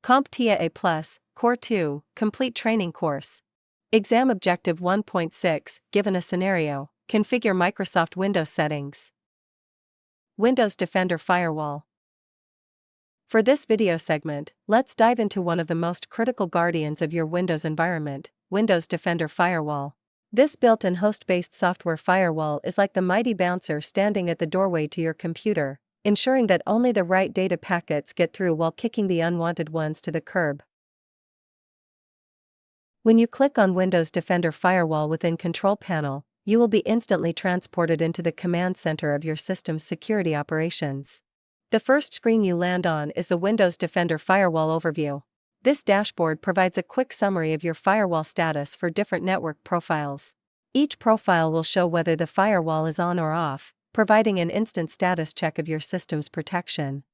CompTIA A Core 2 Complete Training Course. Exam Objective 1.6 Given a scenario, configure Microsoft Windows settings. Windows Defender Firewall. For this video segment, let's dive into one of the most critical guardians of your Windows environment, Windows Defender Firewall. This built-in host-based software firewall is like the mighty bouncer standing at the doorway to your computer, ensuring that only the right data packets get through while kicking the unwanted ones to the curb. When you click on Windows Defender Firewall within Control Panel, you will be instantly transported into the command center of your system's security operations. The first screen you land on is the Windows Defender Firewall overview. This dashboard provides a quick summary of your firewall status for different network profiles. Each profile will show whether the firewall is on or off, providing an instant status check of your system's protection.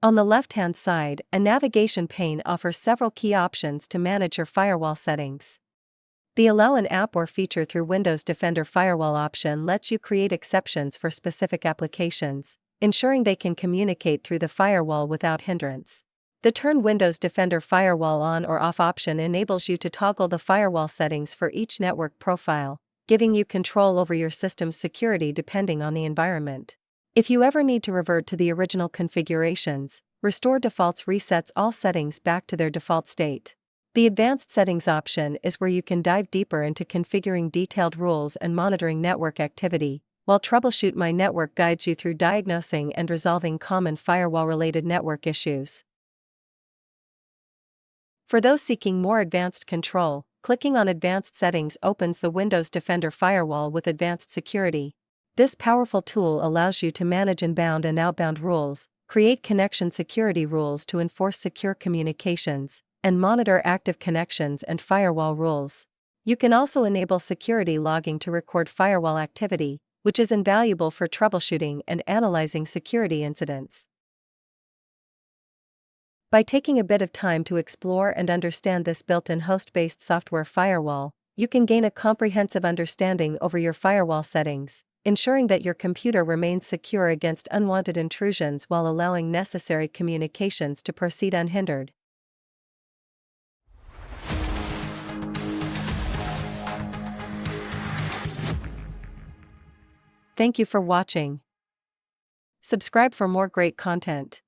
On the left-hand side, a navigation pane offers several key options to manage your firewall settings. The Allow an app or feature through Windows Defender Firewall option lets you create exceptions for specific applications, ensuring they can communicate through the firewall without hindrance. The Turn Windows Defender Firewall on or off option enables you to toggle the firewall settings for each network profile, giving you control over your system's security depending on the environment. If you ever need to revert to the original configurations, Restore Defaults resets all settings back to their default state. The Advanced Settings option is where you can dive deeper into configuring detailed rules and monitoring network activity, while Troubleshoot My Network guides you through diagnosing and resolving common firewall-related network issues. For those seeking more advanced control, clicking on Advanced Settings opens the Windows Defender Firewall with Advanced Security. This powerful tool allows you to manage inbound and outbound rules, create connection security rules to enforce secure communications, and monitor active connections and firewall rules. You can also enable security logging to record firewall activity, which is invaluable for troubleshooting and analyzing security incidents. By taking a bit of time to explore and understand this built-in host-based software firewall, you can gain a comprehensive understanding over your firewall settings, ensuring that your computer remains secure against unwanted intrusions while allowing necessary communications to proceed unhindered. Thank you for watching. Subscribe for more great content.